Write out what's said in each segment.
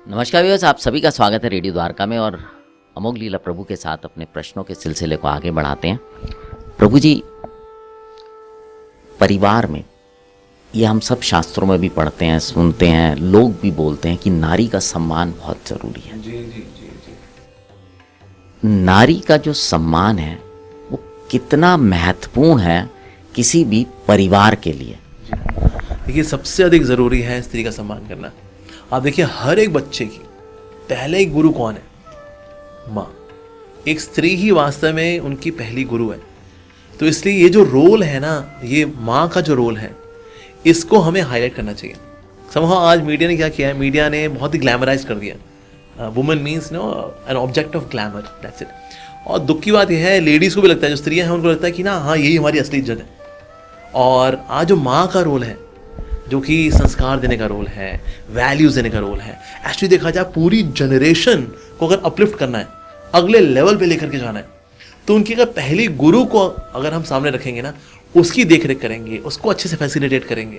नमस्कार व्यूअर्स, आप सभी का स्वागत है रेडियो द्वारका में। और अमोघ लीला प्रभु के साथ अपने प्रश्नों के सिलसिले को आगे बढ़ाते हैं। प्रभु जी, परिवार में ये हम सब शास्त्रों में भी पढ़ते हैं, सुनते हैं, लोग भी बोलते हैं कि नारी का सम्मान बहुत जरूरी है। जी जी जी जी। नारी का जो सम्मान है वो कितना महत्वपूर्ण है किसी भी परिवार के लिए? देखिए, सबसे अधिक ज़रूरी है स्त्री का सम्मान करना। आप देखिए, हर एक बच्चे की पहले एक गुरु कौन है? माँ। एक स्त्री ही वास्तव में उनकी पहली गुरु है। तो इसलिए ये जो रोल है ना, ये माँ का जो रोल है, इसको हमें हाईलाइट करना चाहिए। समहाउ आज मीडिया ने क्या किया है, मीडिया ने बहुत ही ग्लैमराइज कर दिया। Women means no an object of glamour, that's it. और दुख की बात यह है, लेडीज़ को भी लगता है, जो स्त्रियाँ हैं उनको लगता है कि ना हाँ, यही हमारी असली इज्जत है। और आज जो माँ का रोल है, जो कि संस्कार देने का रोल है, वैल्यूज देने का रोल है, एक्चुअली देखा जाए पूरी जनरेशन को अगर अपलिफ्ट करना है, अगले लेवल पे लेकर के जाना है, तो उनकी अगर पहली गुरु को अगर हम सामने रखेंगे ना, उसकी देखरेख करेंगे, उसको अच्छे से फैसिलिटेट करेंगे,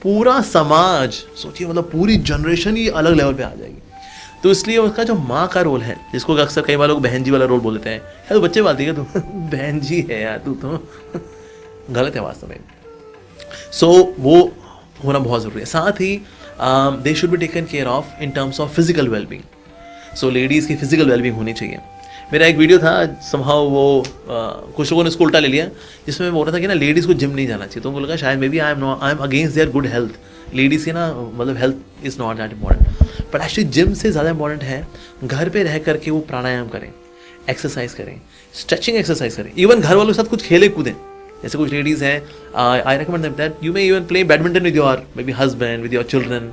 पूरा समाज, सोचिए मतलब पूरी जनरेशन ही अलग लेवल पे आ जाएगी। तो इसलिए उसका जो माँ का रोल है, जिसको अक्सर कई बार लोग बहन जी वाला रोल बोल देते हैं, यार तो बच्चे बात है तू बहन जी है यार, तू तो गलत है वास्तव में। सो वो होना बहुत ज़रूरी है। साथ ही they should be taken care of in terms of physical wellbeing. So ladies की फिजिकल वेलबींग होनी चाहिए। मेरा एक वीडियो था, समहाउ वो कुछ लोगों ने उसको उल्टा ले लिया, जिसमें मैं बोल रहा था कि ना लेडीज़ को जिम नहीं जाना चाहिए। तो उनको लगा शायद maybe I am against their good health. Ladies की ना मतलब health is not that important, but actually gym से ज़्यादा इंपॉर्टेंट है घर पे रह करके वो प्राणायाम करें, एक्सरसाइज करें, स्ट्रेचिंग एक्सरसाइज करें, इवन घर वालों के साथ कुछ खेले कूदें। जैसे कुछ लेडीज़ हैं, I recommend them that you may even play badminton with your may be husband, with your children.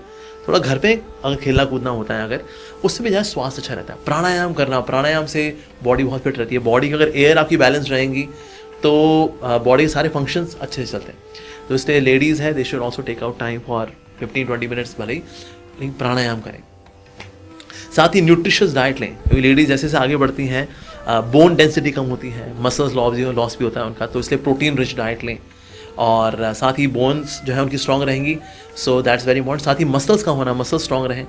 थोड़ा घर पे अगर खेलना कूदना होता है, अगर उससे भी ज़्यादा स्वास्थ्य अच्छा रहता है। प्राणायाम करना, प्राणायाम से बॉडी बहुत फिट रहती है। बॉडी की अगर एयर आपकी बैलेंस रहेंगी तो बॉडी के सारे फंक्शंस अच्छे से चलते हैं। तो इसलिए लेडीज़ है, they should also take out time for 15-20 minutes भले ही, लेकिन प्राणायाम करें। साथ ही न्यूट्रिशियस डाइट लें, क्योंकि लेडीज़ जैसे जैसे आगे बढ़ती हैं बोन डेंसिटी कम होती है, मसल्स लॉस भी होता है उनका, तो इसलिए प्रोटीन रिच डाइट लें। और साथ ही बोन्स जो है उनकी स्ट्रांग रहेंगी, सो दैट्स वेरी इंपॉर्टेंट। साथ ही मसल्स का होना, मसल्स स्ट्रांग रहें,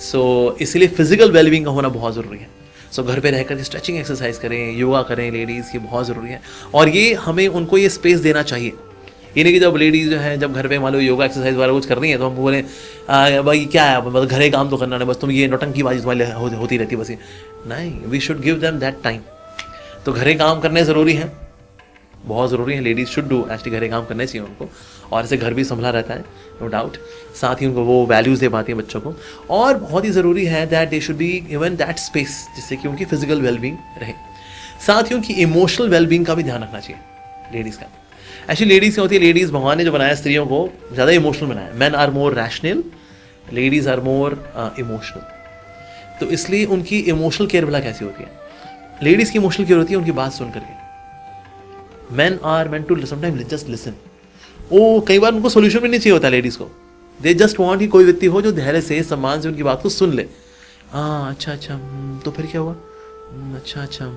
सो इसीलिए फिजिकल वेलबींग का होना बहुत ज़रूरी है। सो घर पे रहकर स्ट्रेचिंग एक्सरसाइज करें, योगा करें, लेडीज़ की बहुत ज़रूरी है। और ये हमें उनको ये स्पेस देना चाहिए। ये नहीं कि जब लेडीज़ जो है, जब घर पे मान लो योगा एक्सरसाइज वगैरह कुछ कर रही है, तो हम बोले भाई क्या है, मतलब घरे काम तो करना है, बस तुम ये नौटंकीबाजी तुम्हारी होती रहती है बस। नहीं, we should give them that time. तो घरे काम करने ज़रूरी है, बहुत ज़रूरी है। लेडीज़ शुड डू एक्चुअली, घरे काम करने चाहिए उनको, और ऐसे घर भी संभला रहता है, नो डाउट। साथ ही उनको वो वैल्यूज़ दे पाती हैं बच्चों को। और बहुत ही ज़रूरी है that they should be given that space, जिससे कि उनकी फिजिकल वेलबींग रहे। साथ ही उनकी इमोशनल वेलबींग का भी ध्यान रखना चाहिए लेडीज़ का। एक्चुअली लेडीज़ क्या होती है, लेडीज़ भगवान ने जो बनाया स्त्रियों को ज़्यादा इमोशनल बनाया। Man are more rational, ladies are more emotional. तो इसलिए उनकी इमोशनल केयर भला कैसी होती है? लेडीज़ की इमोशनल केयर होती है उनकी बात सुन करके। Man are meant to sometime just listen. ओ कई बार उनको सोल्यूशन भी नहीं चाहिए होता लेडीज़ को, दे जस्ट वांट कि कोई व्यक्ति हो जो धैर्य से, सम्मान से उनकी बात को सुन ले। हाँ अच्छा अच्छा, तो फिर क्या हुआ? अच्छा अच्छा,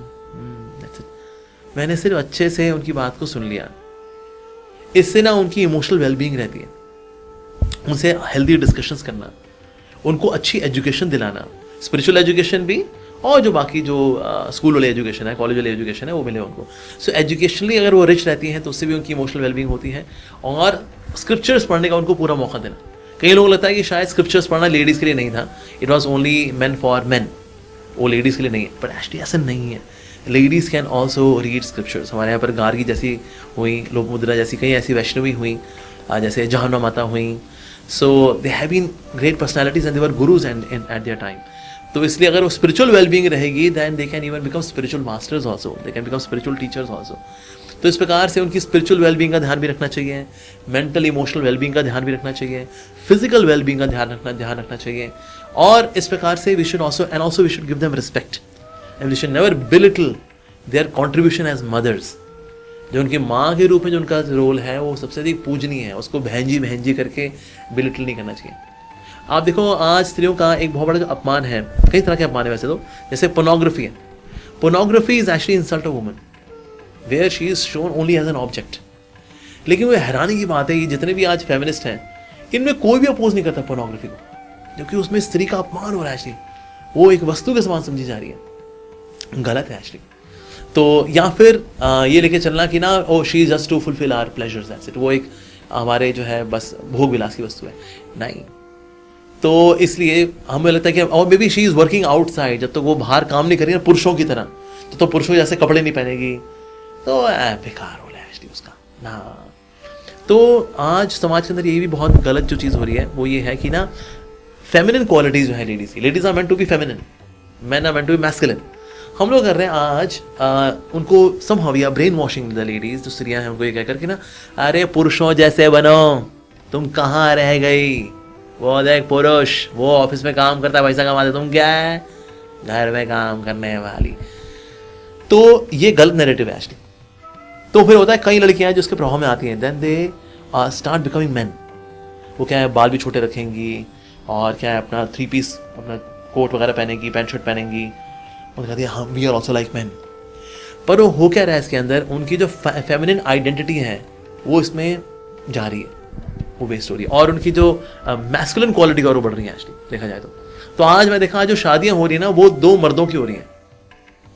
मैंने सिर्फ अच्छे से उनकी बात को सुन लिया। इससे ना उनकी इमोशनल वेलबींग रहती है। उनसे हेल्दी डिस्कशंस करना, उनको अच्छी एजुकेशन दिलाना, स्पिरिचुअल एजुकेशन भी, और जो बाकी जो स्कूल वाली एजुकेशन है, कॉलेज वाली एजुकेशन है, वो मिले उनको। सो एजुकेशनली अगर वो रिच रहती हैं तो उससे भी उनकी इमोशनल वेलबींग होती है। और स्क्रिप्चर्स पढ़ने का उनको पूरा मौका देना। कई लोगों को लगता है कि शायद स्क्रिप्चर्स पढ़ना लेडीज़ के लिए नहीं था, it was only man for man, वो लेडीज़ के लिए नहीं है, बट एक्चुअली ऐसा नहीं है। Ladies can also read scriptures. हमारे यहाँ पर गार्गी जैसी हुई, लोकमुद्रा जैसी कई ऐसी वैष्णवी हुई, जैसे जहाना माता हुई। So they have been great personalities and they were gurus and at their time. तो इसलिए अगर वो स्पिरिचुअल वेलबींग रहेगी, then they can even become spiritual masters also, they can become spiritual teachers also. तो इस प्रकार से उनकी स्पिरिचुअल वेलबींग का ध्यान भी रखना चाहिए, मेंटल इमोशनल वेलबींग का ध्यान भी रखना चाहिए, फिजिकल वेलबींग का ध्यान रखना चाहिए। और इस प्रकार से we should also we should give them respect and we should never belittle their contribution as mothers. जो उनकी माँ के रूप में जो उनका रोल है वो सबसे अधिक पूजनीय है, उसको बहन जी करके बिलिटल नहीं करना चाहिए। आप देखो आज स्त्रियों का एक बहुत बड़ा जो अपमान है, कई तरह के अपमान है वैसे तो, जैसे पोर्नोग्राफी है। Pornography is actually insult a woman where she is shown only as an object. लेकिन वो हैरानी की बात है कि जितने भी आज फेमिनिस्ट हैं, इनमें कोई भी अपोज नहीं करता पोर्नोग्राफी को। क्योंकि उसमें स्त्री का अपमान हो रहा है एक्चुअली, वो एक वस्तु के समान समझी जा रही है, गलत है एक्चुअली। तो या फिर ये लेके चलना कि ना oh she is just to fulfil our pleasures, that's it, वो एक हमारे जो है बस भोग विलास की वस्तु है, नहीं। तो इसलिए हमें लगता है कि और may be she is working outside, जब तक वो बाहर काम नहीं करेगी ना पुरुषों की तरह, तो पुरुषों जैसे कपड़े नहीं पहनेगी, तो बेकार हो रहा है एक्चुअली उसका ना। तो आज समाज के अंदर ये भी बहुत गलत जो चीज़ हो रही है वो ये है कि ना फेमिनिन क्वालिटीज जो है लेडीज की, ladies are meant to be feminine, man are meant to be masculine. हम लोग कर रहे हैं आज उनको somehow we are brainwashing the ladies, जो स्त्रियां हैं उनको ये कहकर कि ना अरे पुरुषों जैसे बनो, तुम कहाँ रह गई, वो देख पुरुष वो ऑफिस में काम करता है, पैसा कमाता है, तुम क्या है घर में काम करने वाली। तो ये गलत नैरेटिव है एक्चुअली। तो फिर होता है कई लड़कियां हैं जो उसके प्रभाव में आती हैं, then they start becoming man. वो क्या है बाल भी छोटे रखेंगी और क्या है अपना 3 पीस अपना कोट वगैरह पहनेंगी, पैंट शर्ट पहनेंगी, उन्होंने कहती है हम we are also like man. पर वो हो क्या रहा है इसके अंदर, उनकी जो फेमिनिन आइडेंटिटी है वो इसमें जा रही है, वो बेस्ट हो रही है, और उनकी जो मैस्कुलिन क्वालिटी और वो बढ़ रही है एक्चुअली देखा जाए तो आज मैं देखा जो शादियां हो रही है ना वो 2 मर्दों की हो रही हैं,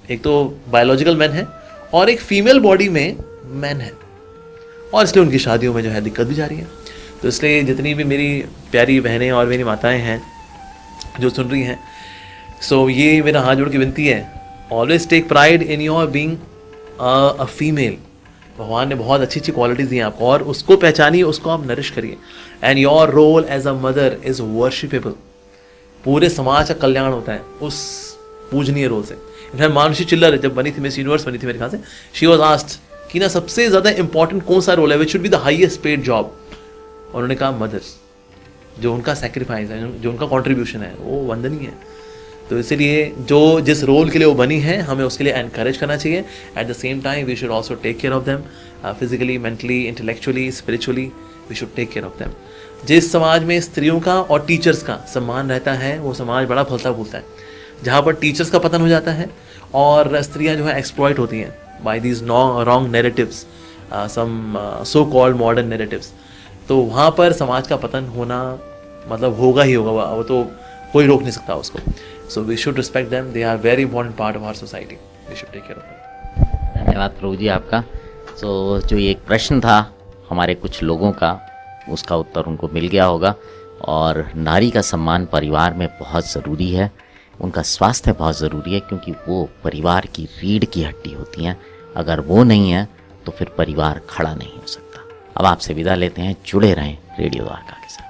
एक तो बायोलॉजिकल मैन है और एक फीमेल बॉडी में मैन है, और इसलिए उनकी शादियों में जो है दिक्कत भी जा रही है। तो इसलिए जितनी भी मेरी प्यारी बहनें और मेरी माताएं हैं जो सुन रही हैं, सो ये मेरा हाथ जोड़ के विनती है, always take pride in your being a female. भगवान ने बहुत अच्छी अच्छी क्वालिटीज़ दी हैं आपको, और उसको पहचानिए, उसको आप नरिश करिए, and your role as a mother is worshipable. पूरे समाज का कल्याण होता है उस पूजनीय रोल से। इनफैक्ट मानुषी चिल्लर जब बनी थी, मिस यूनिवर्स बनी थी मेरे ख्याल से, शी वॉज आस्क्ड कि ना सबसे ज़्यादा इंपॉर्टेंट कौन सा रोल है, which should be the highest paid job, और उन्होंने कहा मदर्स। जो उनका सेक्रीफाइस है, जो उनका कॉन्ट्रीब्यूशन है वो वंदनीय है। तो इसीलिए जो जिस रोल के लिए वो बनी है हमें उसके लिए एनकरेज करना चाहिए। At the same time we should also take care of them, physically, mentally, intellectually, spiritually, we should take care of them. जिस समाज में स्त्रियों का और टीचर्स का सम्मान रहता है वो समाज बड़ा फलता फूलता है। जहाँ पर टीचर्स का पतन हो जाता है और स्त्रियाँ जो है एक्सप्लॉइट होती हैं by these wrong narratives, some so called modern narratives, तो वहाँ पर समाज का पतन होना मतलब होगा ही होगा, वो तो कोई रोक नहीं सकता उसको। So we should respect them, they are very important part of our society, we should take care of them. धन्यवाद प्रभु जी आपका। तो जो एक प्रश्न था हमारे कुछ लोगों का, उसका उत्तर उनको मिल गया होगा। और नारी का सम्मान परिवार में बहुत ज़रूरी है, उनका स्वास्थ्य बहुत ज़रूरी है, क्योंकि वो परिवार की रीढ़ की हड्डी होती हैं। अगर वो नहीं है तो फिर परिवार खड़ा नहीं हो सकता। अब आपसे विदा लेते हैं, जुड़े रहें रेडियो द्वारका के साथ।